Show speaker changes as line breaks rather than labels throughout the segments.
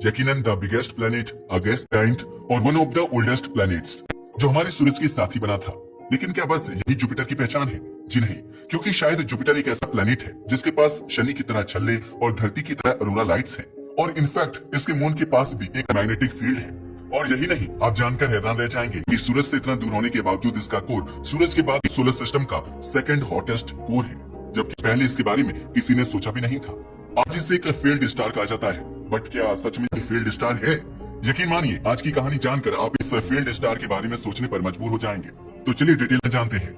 यकीनन the biggest planet, a gas giant और one of the oldest planets, जो हमारे सूरज के साथ ही बना था। लेकिन क्या बस यही जुपिटर की पहचान है? जी नहीं, क्योंकि शायद जुपिटर एक ऐसा प्लेनेट है जिसके पास शनि की तरह छल्ले और धरती की तरह अरोरा लाइट्स हैं, और इनफैक्ट इसके मून के पास भी एक मैग्नेटिक फील्ड है। और यही नहीं, आप जानकर हैरान रह जाएंगे कि सूरज से इतना दूर होने के बावजूद इसका कोर सूरज के बाद सोलर सिस्टम का सेकंड हॉटेस्ट कोर है, जबकि पहले इसके बारे में किसी ने सोचा भी नहीं था। आज इसे एक फील्ड स्टार कहा जाता है, बट क्या सच में फील्ड स्टार है? यकीन मानिए, आज की कहानी जानकर आप इस फील्ड स्टार के बारे में सोचने पर मजबूर हो जाएंगे। तो चलिए डिटेल में जानते हैं।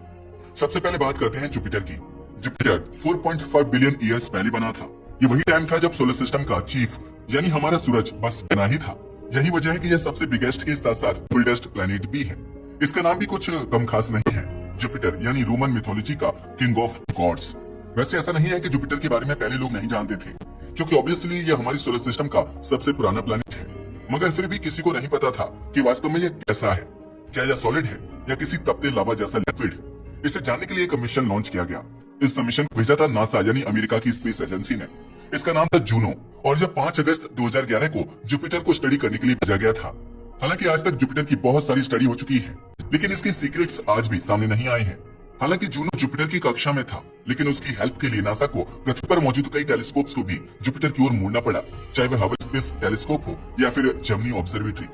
सबसे पहले बात करते हैं जुपिटर की। जुपिटर 4.5 बिलियन ईयर्स पहले बना था। ये वही टाइम था जब सोलर सिस्टम का चीफ यानी हमारा सूरज बस बना ही था। यही वजह है कि यह सबसे बिगेस्ट के साथ साथ ओल्डेस्ट प्लेनेट भी है। इसका नाम भी कुछ कम खास नहीं है। जुपिटर यानी रोमन मिथोलॉजी का किंग ऑफ गॉड्स। वैसे ऐसा नहीं है कि जुपिटर के बारे में पहले लोग नहीं जानते थे, क्योंकि ऑब्वियसली यह हमारी सोलर सिस्टम का सबसे पुराना प्लेनेट है, मगर फिर भी किसी को नहीं पता था कि वास्तव में यह कैसा है। क्या यह सॉलिड है या किसी तपते लावा जैसा लिक्विड? इसे जानने के लिए एक मिशन लॉन्च किया गया। इस मिशन को भेजा था नासा यानी अमेरिका की स्पेस एजेंसी ने। इसका नाम था जूनो, और जब 5 अगस्त 2011 को जुपिटर को स्टडी करने के लिए भेजा गया था। हालांकि आज तक जुपिटर की बहुत सारी स्टडी हो चुकी है, लेकिन इसके सीक्रेट्स आज भी सामने नहीं आए हैं। हालांकि जूनो जुपिटर की कक्षा में था, लेकिन उसकी हेल्प के लिए नासा को पृथ्वी पर मौजूद कई टेलीस्कोप्स को भी जुपिटर की ओर मुड़ना पड़ा, चाहे वह हबल स्पेस टेलीस्कोप हो या फिर जेमिनी ऑब्जर्वेटरी।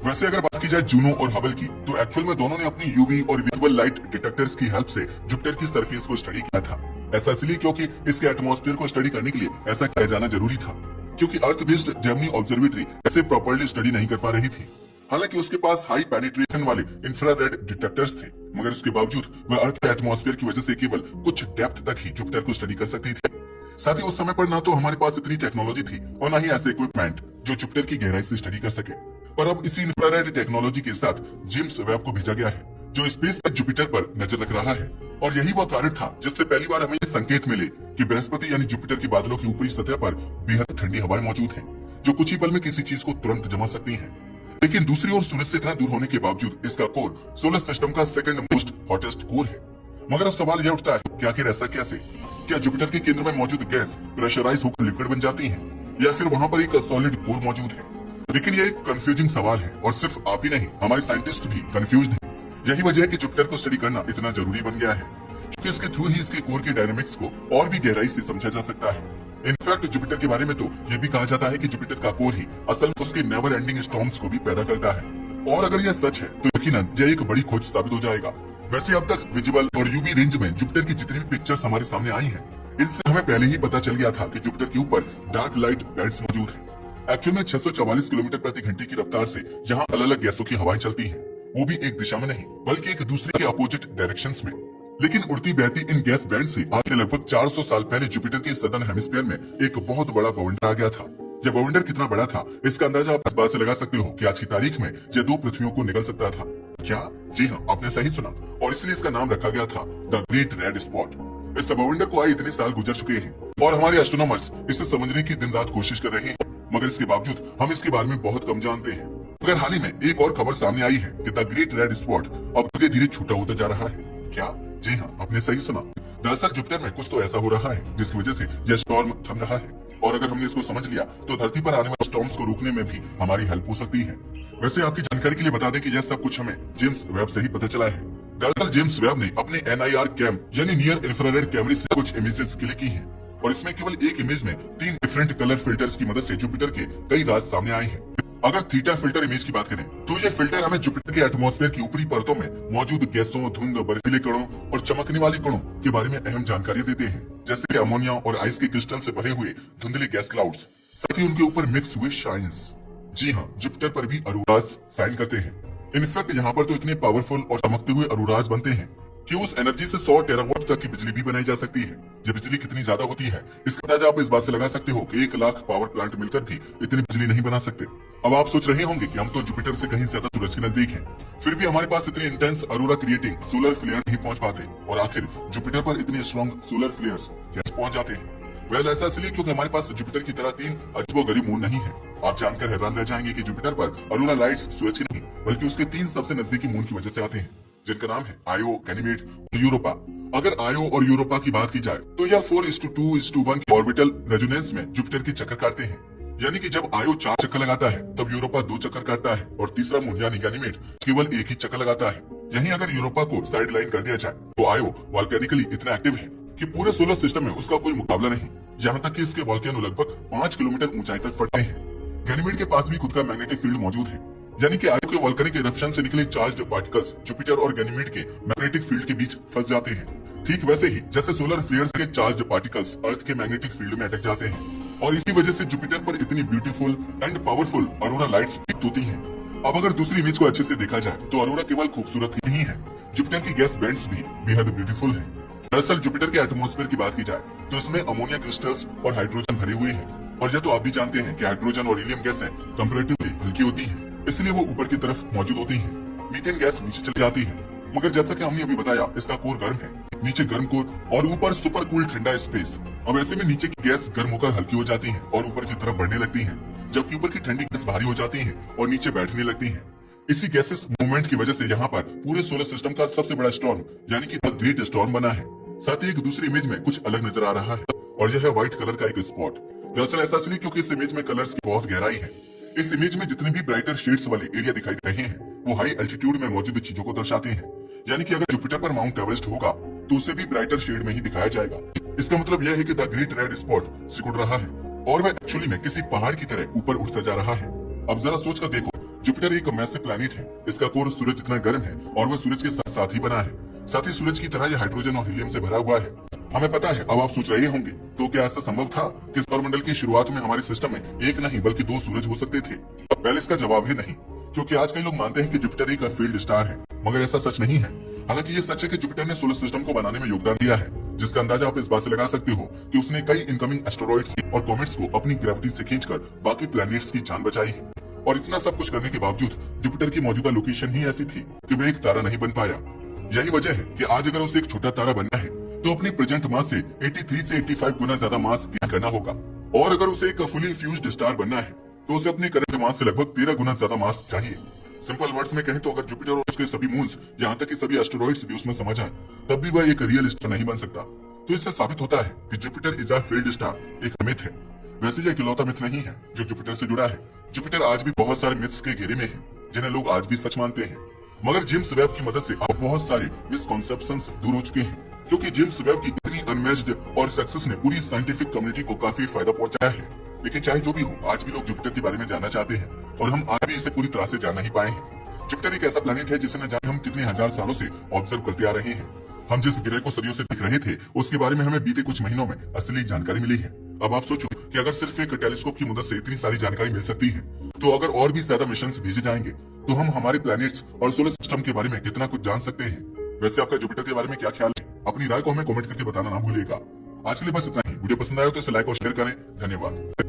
वैसे अगर बात की जाए जूनो और हबल की, तो एक्चुअल में दोनों ने अपनी यूवी और विजिबल लाइट डिटेक्टर्स की हेल्प से जुपिटर की सरफेस को स्टडी किया था। ऐसा इसलिए क्योंकि इसके एटमॉस्फेयर को स्टडी करने के लिए ऐसा किया जाना जरूरी था, क्योंकि अर्थ बेस्ड जेमिनी ऑब्जर्वेटरी ऐसे प्रॉपर्ली स्टडी नहीं कर पा रही थी। हालांकि उसके पास हाई पेनिट्रेशन वाले इंफ्रारेड डिटेक्टर्स थे, मगर उसके बावजूद वह अर्थ के एटमॉस्फेयर की वजह से केवल कुछ डेप्थ तक ही जुपिटर को स्टडी कर सकती थी। साथ ही उस समय पर ना तो हमारे पास इतनी टेक्नोलॉजी थी और ना ही ऐसे इक्विपमेंट जो जुपिटर की गहराई से स्टडी कर सके। पर अब इसी इंफ्रारेड टेक्नोलॉजी के साथ जेम्स वेब को भेजा गया है, जो स्पेस से जुपिटर पर नजर रख रहा है। और यही वह कारण था जिससे पहली बार हमें ये संकेत मिले कि बृहस्पति यानी जुपिटर की बादलों की ऊपरी सतह पर बेहद ठंडी हवाएं मौजूद हैं, जो कुछ ही पल में किसी चीज को तुरंत जमा सकती हैं। लेकिन दूसरी ओर सूरज से इतना दूर होने के बावजूद इसका कोर सोलर सिस्टम का सेकंड मोस्ट हॉटेस्ट कोर है। मगर अब सवाल यह उठता है कि आखिर ऐसा कैसे? क्या जुपिटर के केंद्र में मौजूद गैस प्रेशराइज होकर लिक्विड बन जाती है, या फिर वहाँ पर एक सॉलिड कोर मौजूद है? लेकिन यह एक कंफ्यूजिंग सवाल है, और सिर्फ आप ही नहीं, हमारे साइंटिस्ट भी कंफ्यूज्ड हैं। यही वजह है कि जुपिटर को स्टडी करना इतना जरूरी बन गया है, क्योंकि इसके थ्रू ही इसके कोर के डायनामिक्स को और भी गहराई से समझा जा सकता है। इनफैक्ट जुपिटर के बारे में तो यह भी कहा जाता है कि जुपिटर का कोर ही असल में उसके नेवर एंडिंग स्टॉर्म्स को भी पैदा करता है। और अगर यह सच है तो यकीनन यह एक बड़ी खोज साबित हो जाएगा। वैसे अब तक विजिबल और यूवी रेंज में जुपिटर की जितनी भी पिक्चर्स हमारे सामने आई हैं, इनसे हमें पहले ही पता चल गया था कि जुपिटर के ऊपर डार्क लाइट बैंड्स मौजूद हैं। एक्चुअल में 644 किलोमीटर प्रति घंटे की रफ्तार से यहाँ अलग अलग गैसों की हवाएं चलती हैं, वो भी एक दिशा में नहीं बल्कि एक दूसरे के अपोजिट डायरेक्शंस में। लेकिन उड़ती बहती इन गैस बैंड से आज से लगभग 400 साल पहले जुपिटर के सदर्न हेमिस्फीयर में एक बहुत बड़ा बवंडर आ गया था। यह बवंडर कितना बड़ा था, इसका अंदाजा आप इस बात से लगा सकते हो कि आज की तारीख में यह 2 पृथ्वियों को निकल सकता था। क्या? जी हाँ, आपने सही सुना, और इसलिए इसका नाम रखा गया था द ग्रेट रेड स्पॉट। इस बवंडर को आए इतने साल गुजर चुके हैं, और हमारे एस्ट्रोनॉमर्स इसे समझने की दिन रात कोशिश कर रहे हैं, मगर इसके बावजूद हम इसके बारे में बहुत कम जानते हैं। मगर हाल ही में एक और खबर सामने आई है कि द ग्रेट रेड स्पॉट अब धीरे धीरे छूटा होता जा रहा है। क्या? जी हाँ, आपने सही सुना। दरअसल जुपिटर में कुछ तो ऐसा हो रहा है जिसकी वजह से यह स्टॉर्म थम रहा है, और अगर हमने इसको समझ लिया तो धरती पर आने वाले स्टॉर्म्स को रोकने में भी हमारी हेल्प हो सकती है। वैसे आपकी जानकारी के लिए बता दें कि यह सब कुछ हमें जेम्स वेब से ही पता चला है। दरअसल जेम्स वेब ने अपने NIR कैम यानी नियर इंफ्रारेड कैमरे से कुछ इमेजेस क्लिक की हैं, और इसमें केवल एक इमेज में 3 डिफरेंट कलर फिल्टर्स की मदद से जुपिटर के कई राज सामने आए हैं। अगर थीटा फिल्टर इमेज की बात करें तो ये फिल्टर हमें जुपिटर के एटमॉस्फेयर की ऊपरी परतों में मौजूद गैसों, धुंध, बर्फीले कणों और चमकने वाले कणों के बारे में अहम जानकारी देते हैं, जैसे कि अमोनिया और आइस के क्रिस्टल से भरे हुए धुंधले गैस क्लाउड्स, साथ ही उनके ऊपर मिक्स हुए शाइन्स। जी हाँ, जुपिटर पर भी अरोराज साइन करते हैं। इनफैक्ट यहाँ पर तो इतने पावरफुल और चमकते हुए अरोराज बनते हैं कि उस एनर्जी से 100 टेरावाट तक की बिजली भी बनाई जा सकती है। ये बिजली कितनी ज्यादा होती है, इसका अंदाजा आप इस बात से लगा सकते हो कि 1 लाख पावर प्लांट मिलकर भी इतनी बिजली नहीं बना सकते। अब आप सोच रहे होंगे कि हम तो जुपिटर से कहीं ज्यादा सूरज के नजदीक हैं, फिर भी हमारे पास इतने intense aurora creating solar flare नहीं पहुंच पाते, और आखिर जुपिटर पर इतने स्ट्रॉन्ग सोलर फ्लेयर्स कैसे पहुंच जाते हैं? वेल, ऐसा इसलिए क्योंकि हमारे पास जुपिटर की तरह 3 अजीबोगरीब मून नहीं है। आप जानकर हैरान रह जाएंगे कि जुपिटर पर अरोरा लाइट्स सूरज की नहीं बल्कि उसके 3 सबसे नजदीकी मून की वजह से आते हैं, जिनका नाम है आयो, गैनीमेड और यूरोपा। अगर आयो और यूरोपा की बात की जाए तो यह 4:2:1 की ऑर्बिटल रेजोनेंस में जुपिटर के चक्कर काटते हैं। यानी कि जब आयो 4 चक्कर लगाता है तब यूरोपा 2 चक्कर काटता है और तीसरा मून यानी गैनीमेड केवल एक ही चक्कर लगाता है। यहीं अगर यूरोपा को साइड लाइन कर दिया जाए तो आयो वॉल्केनिकली इतना एक्टिव है कि पूरे सोलर सिस्टम में उसका कोई मुकाबला नहीं। यहाँ तक कि इसके वॉल्केनो लगभग 5 किलोमीटर ऊंचाई तक फटते हैं। गैनीमेड के पास भी खुद का मैग्नेटिक फील्ड मौजूद है, यानी कि आयो के वॉल्केनिक इरप्शन से निकले चार्ज्ड पार्टिकल्स जुपिटर और गैनीमेड के मैग्नेटिक फील्ड के बीच फंस जाते हैं। ठीक वैसे ही जैसे सोलर फ्लेयर्स के चार्ज्ड पार्टिकल्स अर्थ के मैग्नेटिक फील्ड में अटक जाते हैं और इसी वजह से जुपिटर पर इतनी beautiful and powerful aurora lights peak होती हैं। अब अगर दूसरी इमेज को अच्छे से देखा जाए तो अरोरा केवल खूबसूरत ही नहीं है, जुपिटर की गैस बैंड्स भी बेहद ब्यूटीफुल हैं। दरअसल जुपिटर के एटमॉस्फेयर की बात की जाए तो इसमें अमोनिया क्रिस्टल्स और हाइड्रोजन भरे हुए हैं और यह तो आप भी जानते हैं कि हाइड्रोजन और हीलियम गैसें कंपैरेटिवली हल्की होती हैं, इसलिए वो ऊपर की तरफ मौजूद होती हैं। मीथेन गैस नीचे चली जाती है, मगर जैसा कि हमने अभी बताया इसका कोर गर्म है, नीचे गर्म कोर और ऊपर सुपर कूल ठंडा स्पेस। अब ऐसे में नीचे की गैस गर्म होकर हल्की हो जाती है और ऊपर की तरफ बढ़ने लगती है, जबकि ऊपर की ठंडी गैस भारी हो जाती है और नीचे बैठने लगती है। इसी गैसेस मूवमेंट की वजह से यहाँ पर पूरे सोलर सिस्टम का सबसे बड़ा स्टॉर्म यानी कि द ग्रेट स्टॉर्म बना है। साथ ही एक दूसरी इमेज में कुछ अलग नजर आ रहा है और यह है व्हाइट कलर का एक स्पॉट। दरअसल ऐसा इसलिए क्योंकि इस इमेज में कलर्स की बहुत गहराई है। इस इमेज में जितने भी ब्राइटर शेड्स वाले एरिया दिखाई दे रहे हैं वो हाई एल्टीट्यूड में मौजूद चीजों को दर्शाते हैं, यानी कि अगर जुपिटर पर माउंट एवरेस्ट होगा तो उसे भी ब्राइटर शेड में ही दिखाया जाएगा। इसका मतलब यह है कि द ग्रेट रेड स्पॉट सिकुड़ रहा है और वह एक्चुअली में किसी पहाड़ की तरह ऊपर उठता जा रहा है। अब जरा सोच कर देखो, जुपिटर एक मैसिव प्लैनेट है, इसका कोर सूरज जितना गर्म है और वह सूरज के साथ साथ ही बना है। साथ ही सूरज की तरह यह हाइड्रोजन और हीलियम से भरा हुआ है। हमें पता है, अब आप सोच रहे होंगे तो क्या ऐसा संभव था कि सौरमंडल की शुरुआत में हमारे सिस्टम में एक नहीं बल्कि 2 सूरज हो सकते थे? पहले इसका जवाब है नहीं, क्योंकि आज कई लोग मानते हैं कि जुपिटर एक फील्ड स्टार है, मगर ऐसा सच नहीं है। हालांकि ये सच है कि जुपिटर ने सोलर सिस्टम को बनाने में योगदान दिया है, जिसका अंदाजा आप इस बात से लगा सकते हो कि उसने कई इनकमिंग एस्टेरॉइड्स और कॉमेट्स को अपनी ग्रेविटी से खींचकर बाकी प्लैनेट्स की जान बचाई है। और इतना सब कुछ करने के बावजूद जुपिटर की मौजूदा लोकेशन ही ऐसी थी कि वह एक तारा नहीं बन पाया। यही वजह है कि आज अगर उसे एक छोटा तारा बनना है तो अपनी प्रेजेंट मास से 83 से 85 गुना ज्यादा मास गेन करना होगा, और अगर उसे एक फुली फ्यूज्ड स्टार बनना है तो उसे अपनी करंट मास से लगभग 13 गुना ज्यादा मास चाहिए। सिंपल वर्ड्स में कहें तो अगर जुपिटर और उसके सभी मून्स, यहाँ तक कि सभी एस्टेरॉइड्स भी उसमें समा जाएं, तब भी वह एक रियल स्टार नहीं बन सकता। तो इससे साबित होता है कि Jupiter is a field star एक मिथ है। वैसे यह इकलौता मिथ नहीं है जो जुपिटर से जुड़ा है। जुपिटर आज भी बहुत सारे मिथ्स के घेरे में है जिन्हें लोग आज भी सच मानते हैं, मगर जेम्स वेब की मदद से अब बहुत सारे मिसकॉन्सेप्शंस दूर हो चुके हैं, क्योंकि जेम्स वेब की इतनी अनमैच्ड और सक्सेस ने पूरी साइंटिफिक कम्युनिटी को काफी फायदा पहुंचाया है। लेकिन चाहे जो भी हो, आज भी लोग जुपिटर के बारे में जानना चाहते हैं और हम आज भी इसे पूरी तरह से जान नहीं पाए हैं। जुपिटर एक ऐसा प्लैनेट है जिसे न जाने हम कितने हजार सालों से ऑब्जर्व करते आ रहे हैं। हम जिस ग्रह को सदियों से देख रहे थे उसके बारे में हमें बीते कुछ महीनों में असली जानकारी मिली है। अब आप सोचो कि अगर सिर्फ एक टेलीस्कोप की मदद से इतनी सारी जानकारी मिल सकती है, तो अगर और भी ज्यादा मिशंस भेजे जाएंगे तो हम हमारे प्लैनेट्स और सोलर सिस्टम के बारे में कितना कुछ जान सकते हैं। वैसे आपका जुपिटर के बारे में क्या ख्याल है? अपनी राय को हमें कमेंट करके बताना ना भूलिएगा। आज के लिए बस इतना ही। वीडियो पसंद आया तो इसे लाइक और शेयर करें। धन्यवाद।